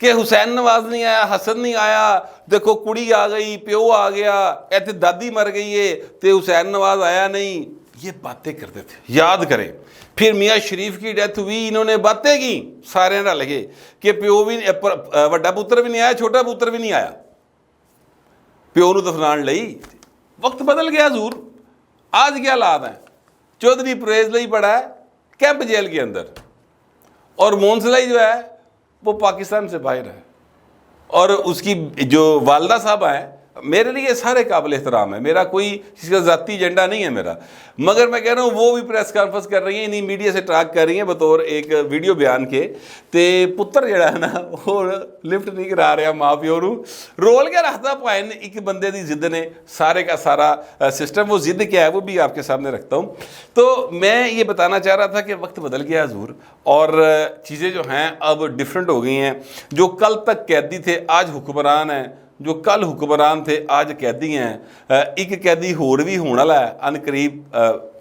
کہ حسین نواز نہیں آیا, حسن نہیں آیا, دیکھو کڑی آ گئی, پیو آ گیا, ایتے دادی مر گئی ہے تے حسین نواز آیا نہیں, یہ باتیں کرتے تھے. یاد کریں پھر میاں شریف کی ڈیتھ ہوئی, انہوں نے باتیں کی سارے رل گئے کہ پیو بھی وڈا پتر بھی نہیں آیا, چھوٹا پتر بھی نہیں آیا, پیو نو دفنان لئی. وقت بدل گیا حضور. آج کیا حالات ہیں؟ چودھری پرویز لئی پڑا ہے کیمپ جیل کے اندر, اور مونسلائی جو ہے وہ پاکستان سے باہر ہے, اور اس کی جو والدہ صاحب ہیں, میرے لیے سارے قابل احترام ہے, میرا کوئی کسی کا ذاتی ایجنڈا نہیں ہے میرا, مگر میں کہہ رہا ہوں وہ بھی پریس کانفرنس کر رہی ہیں, انہیں میڈیا سے ٹاک کر رہی ہیں بطور ایک ویڈیو بیان کے, تے پتر جڑا ہے نا وہ لفٹ نہیں کرا رہا ماں پیو نو, رول کے رکھتا پائن ایک بندے دی ضد نے سارے کا سارا سسٹم, وہ ضد کیا ہے وہ بھی آپ کے سامنے رکھتا ہوں. تو میں یہ بتانا چاہ رہا تھا کہ وقت بدل گیا حضور, اور چیزیں جو ہیں اب ڈیفرنٹ ہو گئی ہیں. جو کل تک قیدی تھے آج حکمران ہیں, جو کل حکمران تھے آج قیدی ہیں. ایک قیدی ہور بھی ہونے والا ہے ان قریب,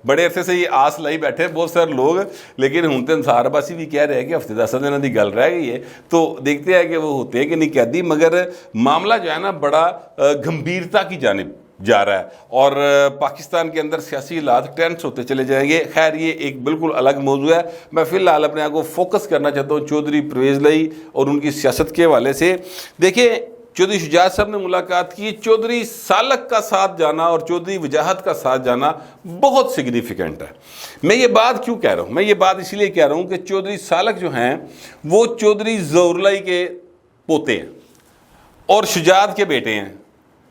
بڑے عرصے سے یہ آس لائی بیٹھے بہت سارے لوگ, لیکن ہوں تو انصار عباسی بھی کہہ رہے ہیں کہ ہفتے 10 دنوں کی گل رہ گئی ہے, تو دیکھتے ہیں کہ وہ ہوتے ہیں کہ نہیں قیدی. مگر معاملہ جو ہے نا بڑا گمبھیرتا کی جانب جا رہا ہے, اور پاکستان کے اندر سیاسی حالات ٹینس ہوتے چلے جائیں گے. خیر یہ ایک بالکل الگ موضوع ہے. میں فی الحال اپنے آپ کو فوکس کرنا چاہتا ہوں چودھری پرویز لئی اور ان کی سیاست کے حوالے سے. دیکھیں چودھری شجاعت صاحب نے ملاقات کی, چودھری سالک کا ساتھ جانا اور چودھری وجاہت کا ساتھ جانا بہت سگنیفیکنٹ ہے. میں یہ بات کیوں کہہ رہا ہوں؟ میں یہ بات اس لیے کہہ رہا ہوں کہ چودھری سالک جو ہیں وہ چودھری ظہورلائی کے پوتے ہیں اور شجاعت کے بیٹے ہیں.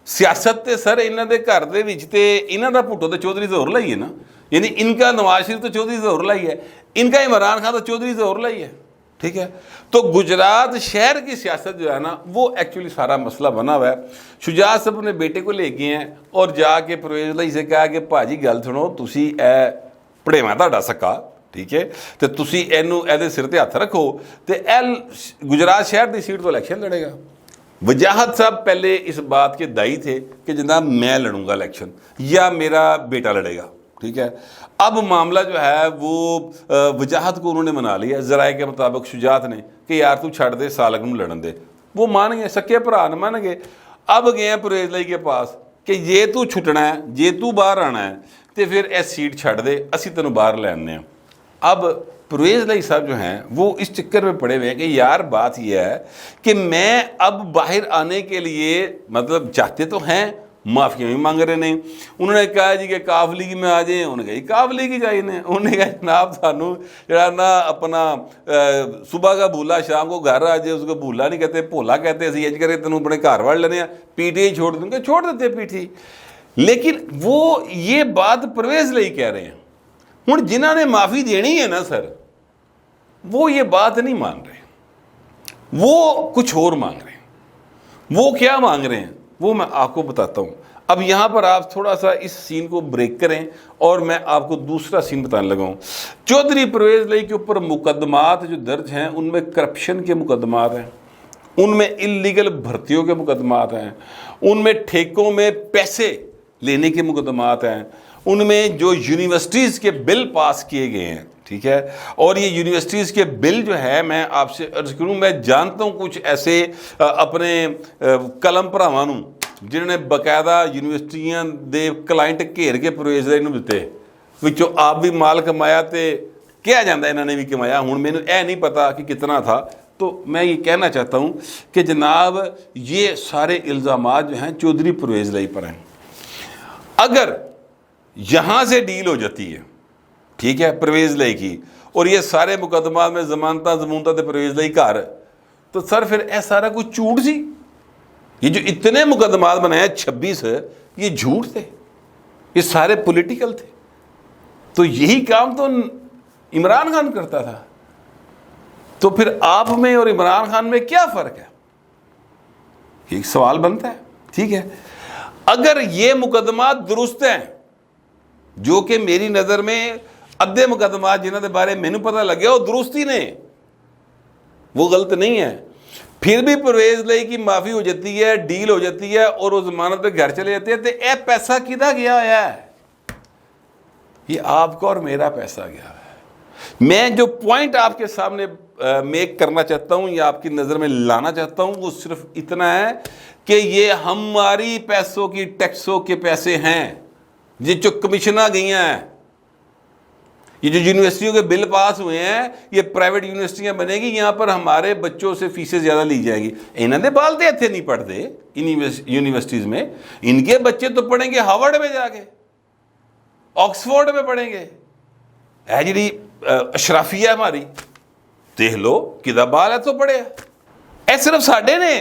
سیاست تے سر انہاں دے گھر دے وچ تے انہاں دا پھٹو تے چودھری ظہورلائی ہے نا, یعنی ان کا نواز شریف تو چودھری ظہورلائی ہے, ان کا عمران خان تو چودھری ظہورلائی ہے. ٹھیک ہے, تو گجرات شہر کی سیاست جو ہے نا وہ ایکچولی سارا مسئلہ بنا ہوا ہے. شجاعت صاحب اپنے بیٹے کو لے گئے ہیں اور جا کے پرویز لائی سے کہا کہ بھاجی گل سنو, تسی اے پڑھیواں تہاڈا سکا, ٹھیک ہے, تے تسی اینو ایدے سر تے ہاتھ رکھو تے ایل گجرات شہر دی سیٹ تو الیکشن لڑے گا. وجاہت صاحب پہلے اس بات کے دائی تھے کہ جناب میں لڑوں گا الیکشن یا میرا بیٹا لڑے گا. ٹھیک ہے, اب معاملہ جو ہے وہ وجاہت کو انہوں نے منا لیا ذرائع کے مطابق شجاعت نے کہ یار تو چھڑ دے سالک نو لڑن دے. وہ مان گئے, سکے بھرا نے مان گئے. اب گئے ہیں پرویز لائی کے پاس کہ یہ تو چھٹنا ہے, یہ تو باہر آنا ہے تے پھر اے سیٹ چھڑ دے, اسی تینوں باہر لے آنے ہیں. اب پرویز لائی صاحب جو ہیں وہ اس چکر میں پڑے ہوئے ہیں کہ یار بات یہ ہے کہ میں اب باہر آنے کے لیے مطلب چاہتے تو ہیں, معافیاں بھی مانگ رہے ہیں. انہوں نے کہا جی کہ کاف لیگ میں آ جائیں, انہوں نے کہا کاف لیگ ہی چاہیے. انہوں نے کہا جناب سانو جڑا نا اپنا صبح کا بھولا شام کو گھر آ جائے اس کو بھولا نہیں کہتے, بھولا کہتے. اسی اج کرے تینوں اپنے گھر وڑ لینے ہیں, پی ٹی آئی چھوڑ دیں گے, چھوڑ دیتے پی ٹی آئی. لیکن وہ یہ بات پرویز لائی کہہ رہے ہیں. ہوں جنہوں نے معافی دینی ہے نا سر, وہ یہ بات نہیں مان رہے, وہ کچھ اور مانگ رہے ہیں. وہ کیا مانگ رہے ہیں وہ میں آپ کو بتاتا ہوں. اب یہاں پر آپ تھوڑا سا اس سین کو بریک کریں اور میں آپ کو دوسرا سین بتانے لگا ہوں. چودھری پرویز لائی کے اوپر مقدمات جو درج ہیں ان میں کرپشن کے مقدمات ہیں, ان میں اللیگل بھرتیوں کے مقدمات ہیں, ان میں ٹھیکوں میں پیسے لینے کے مقدمات ہیں, ان میں جو یونیورسٹیز کے بل پاس کیے گئے ہیں. ٹھیک ہے, اور یہ یونیورسٹیز کے بل جو ہے میں آپ سے عرض کروں, میں جانتا ہوں کچھ ایسے اپنے قلم بھراواں نوں جنہوں نے باقاعدہ یونیورسٹیاں دے کلائنٹ گھیر کے پرویز لائی نوں دتے, وچوں آپ بھی مال کمایا تے کیا جاندہ انہوں نے بھی کمایا. ہوں مینوں اے نہیں پتا کہ کتنا تھا. تو میں یہ کہنا چاہتا ہوں کہ جناب یہ سارے الزامات جو ہیں چودھری پرویز لائی پر ہیں. اگر یہاں سے ڈیل ہو جاتی ہے, ٹھیک ہے, پرویز لائی کی, اور یہ سارے مقدمات میں ضمانتہ تے پرویز لائی گھر, تو سر پھر اے سارا کچھ جھوٹ سی. یہ جو اتنے مقدمات بنائے 26 یہ جھوٹ تھے, یہ سارے پولیٹیکل تھے. تو یہی کام تو عمران خان کرتا تھا. تو پھر آپ میں اور عمران خان میں کیا فرق ہے؟ ایک سوال بنتا ہے. ٹھیک ہے, اگر یہ مقدمات درست ہیں, جو کہ میری نظر میں ادھے مقدمات جنہوں کے بارے میں پتہ لگیا وہ درست ہی نے, وہ غلط نہیں ہے, پھر بھی پرویز لائی کی معافی ہو جاتی ہے, ڈیل ہو جاتی ہے اور وہ ضمانت پہ گھر چلے جاتے ہیں, تو اے پیسہ کدھر گیا ہوا ہے؟ یہ آپ کا اور میرا پیسہ گیا ہے. میں جو پوائنٹ آپ کے سامنے میک کرنا چاہتا ہوں یا آپ کی نظر میں لانا چاہتا ہوں وہ صرف اتنا ہے کہ یہ ہماری پیسوں کی ٹیکسوں کے پیسے ہیں، یہ جو کمیشنیں گئی ہیں، یہ جو یونیورسٹیوں کے بل پاس ہوئے ہیں، یہ پرائیویٹ یونیورسٹیاں بنے گی، یہاں پر ہمارے بچوں سے فیسیں زیادہ لی جائیں گی۔ انہوں نے بالتے اتنے نہیں پڑھتے یونیورسٹیز میں، ان کے بچے تو پڑھیں گے ہارورڈ میں جا کے، آکسفورڈ میں پڑھیں گے۔ ہے جی اشرافیہ ہماری دیکھ لو کدھا بال ہے تو پڑھے اے صرف ساڈے نے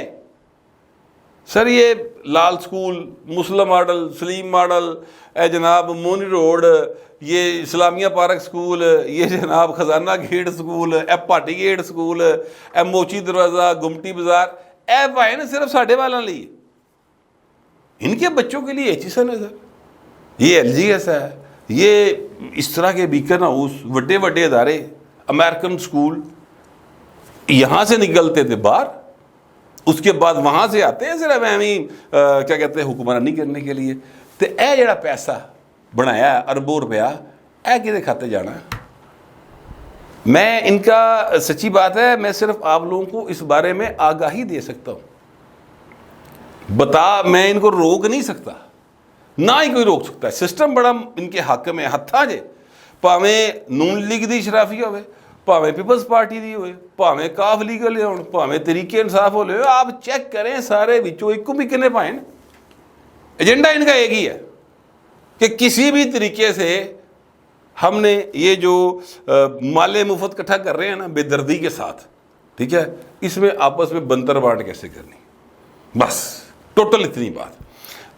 سر، یہ لال سکول، مسلم ماڈل، سلیم ماڈل، اے جناب مونی روڈ، یہ اسلامیہ پارک سکول، یہ جناب خزانہ گیٹ سکول، اے پاٹی گیٹ سکول، اے موچی دروازہ، گمٹی بازار، اے بھائی نے صرف ساڈے والوں لیے، ان کے بچوں کے لیے ایچیسن ہے سر، یہ ایل جی ایس ہے، یہ اس طرح کے بیکن ہاؤس، وڈے وڈے ادارے، امریکن سکول، یہاں سے نکلتے تھے باہر، اس کے بعد وہاں سے آتے ہیں صرف کیا کہتے ہیں حکمرانی کرنے کے لیے۔ تو اے جڑا پیسہ بنایا ہے اربوں روپیہ، اے کدے کھاتے جانا ہے؟ میں ان کا سچی بات ہے، میں صرف آپ لوگوں کو اس بارے میں آگاہی دے سکتا ہوں، میں ان کو روک نہیں سکتا، نہ ہی کوئی روک سکتا ہے۔ سسٹم بڑا ان کے حق میں ہتھاں جے، پاویں نون لیگ دی شرافی ہوئے، پاویں پیپلز پارٹی دی ہوئے، پاویں کاف لیگل ہون، پاویں تحریک انصاف ہو لے، آپ چیک کریں سارے وچوں ایک بھی کنے پائیں، ایجنڈا ان کا ایک ہی ہے کہ کسی بھی طریقے سے ہم نے یہ جو مال مفت کٹھا کر رہے ہیں نا بے دردی کے ساتھ، ٹھیک ہے، اس میں آپس میں بنتر بانٹ کیسے کرنی، بس ٹوٹل اتنی بات۔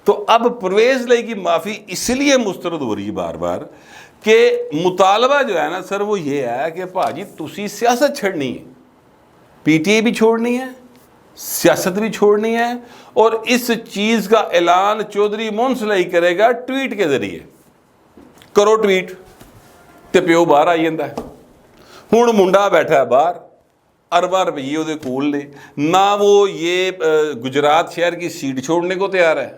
تو اب پرویز لائی کی معافی اس لیے مسترد ہو رہی ہے بار بار کہ مطالبہ جو ہے نا سر وہ یہ ہے کہ بھاجی تسی سیاست چھڑنی ہے، پی ٹی اے بھی چھوڑنی ہے، سیاست بھی چھوڑنی ہے، اور اس چیز کا اعلان چودھری مونسلائی کرے گا ٹویٹ کے ذریعے، کرو ٹویٹ تے پیو باہر آئی جاندہ ہے۔ ہن منڈا بیٹھا ہے باہر، ارباں روپیے وہ کول نے، نہ وہ یہ گجرات شہر کی سیٹ چھوڑنے کو تیار ہے،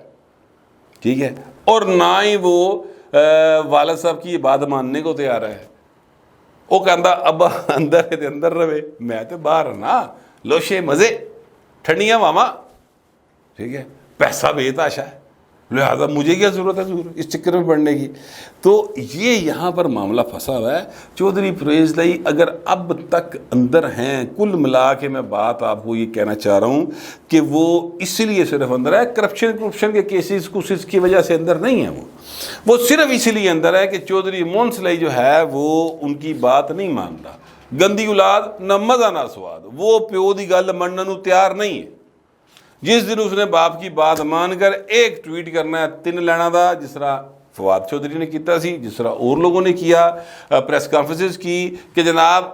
ٹھیک ہے، اور نہ ہی وہ والد صاحب کی بات ماننے کو تیار ہے۔ وہ کہندا ابا اندر دے اندر رہے، میں تے باہر نا، لوشے مزے، ٹھنڈیاں ماما، ٹھیک ہے، پیسہ بے تاشا ہے، لہذا مجھے کیا ضرورت ہے اس چکر میں پڑھنے کی۔ تو یہ یہاں پر معاملہ پھنسا ہوا ہے۔ چودھری پرویز لائی اگر اب تک اندر ہیں، کل ملا کے میں بات آپ کو یہ کہنا چاہ رہا ہوں کہ وہ اس لیے صرف اندر ہے، کرپشن کے کیسز کچھ کی وجہ سے اندر نہیں ہے، وہ صرف اس لیے اندر ہے کہ چودھری مونسلائی جو ہے وہ ان کی بات نہیں مانتا، گندی اولاد نہ مزہ نہ سواد، وہ پیو دی گل مننے نو تیار نہیں ہے۔ جس دن اس نے باپ کی بات مان کر ایک ٹویٹ کرنا ہے 3 لینا دا، جس طرح فواد چودھری نے کیتا سی، جس طرح اور لوگوں نے کیا، پریس کانفرنسز کی کہ جناب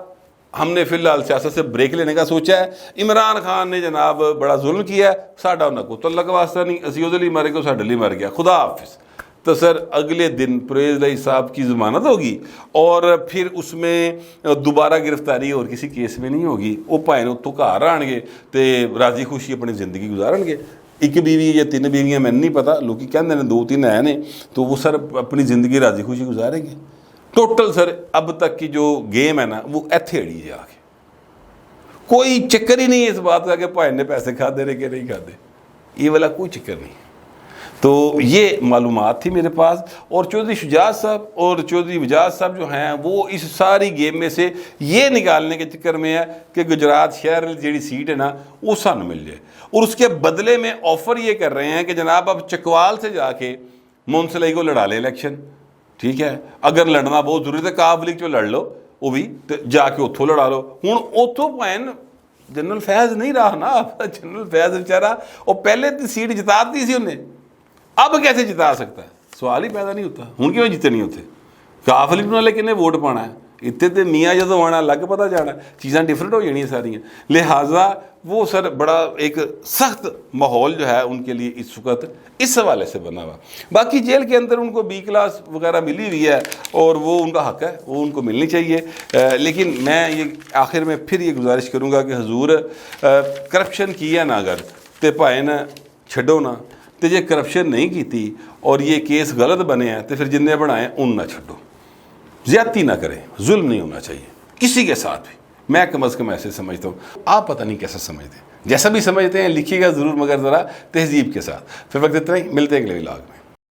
ہم نے فی الحال سیاست سے بریک لینے کا سوچا ہے، عمران خان نے جناب بڑا ظلم کیا ہے، ساڈا انہاں کو تعلق واسطہ نہیں، اسی اودے لئی مر گئے، ساڈے لئی مر گیا، خدا حافظ۔ تو سر اگلے دن پرویز لائی صاحب کی ضمانت ہوگی اور پھر اس میں دوبارہ گرفتاری اور کسی کیس میں نہیں ہوگی، وہ پائیں اتوں گھر آن گے تو راضی خوشی اپنی زندگی گزارن گے۔ ایک بیوی یا 3 بیویاں میں نہیں پتا، لوگ کہتے ہیں 2-3 ہیں نے، تو وہ سر اپنی زندگی راضی خوشی گزاریں گے۔ ٹوٹل سر اب تک کی جو گیم ہے نا وہ ایتھے اڑی جا کے، کوئی چکر ہی نہیں ہے اس بات کا کہ بھائی نے پیسے کھادے رہے کہ نہیں کھادے، یہ والا کوئی چکر نہیں۔ تو یہ معلومات تھی میرے پاس، اور چودھری شجاعت صاحب اور چودھری وجاہت صاحب جو ہیں وہ اس ساری گیم میں سے یہ نکالنے کے چکر میں ہے کہ گجرات شہر جیڑی سیٹ ہے نا وہ سانو مل جائے، اور اس کے بدلے میں آفر یہ کر رہے ہیں کہ جناب اب چکوال سے جا کے مونسلائی کو لڑا لے الیکشن، ٹھیک ہے، اگر لڑنا بہت ضروری ہے کاف لیگ چو لڑ لو، وہ بھی جا کے اتھوں لڑا لو۔ ہوں اتھوں پائن جنرل فیض نہیں رہا نا، جنرل فیض بیچارہ وہ پہلے سیٹ جتا دی سی انہیں، اب کیسے جتا سکتا ہے؟ سوال ہی پیدا نہیں ہوتا۔ ہوں کیوں جیتے نہیں ہوتے؟ کاف لیگ والے کنے ووٹ پانا ہے، اتنے تو میاں جدو آنا لگ پتا جانا، چیزاں ڈفرینٹ ہو جانیاں ساریاں، لہٰذا وہ سر بڑا ایک سخت ماحول جو ہے ان کے لیے اس وقت اس حوالے سے بنا ہوا۔ باقی جیل کے اندر ان کو B کلاس وغیرہ ملی ہوئی ہے اور وہ ان کا حق ہے، وہ ان کو ملنی چاہیے، لیکن میں یہ آخر میں پھر یہ گزارش کروں گا کہ حضور کرپشن کی ہے نا اگر تے پائے نا چھڈو نا، تو یہ کرپشن نہیں کیتی اور یہ کیس غلط بنے ہیں تو پھر جنہیں بنائیں ان نہ چھڈو، زیادتی نہ کریں، ظلم نہیں ہونا چاہیے کسی کے ساتھ بھی، میں کم از کم ایسے سمجھتا ہوں، آپ پتہ نہیں کیسا سمجھتے ہیں، جیسا بھی سمجھتے ہیں لکھیے گا ضرور، مگر ذرا تہذیب کے ساتھ۔ پھر وقت اتنا ہی، ملتے ہیں اگلے ولاگ میں۔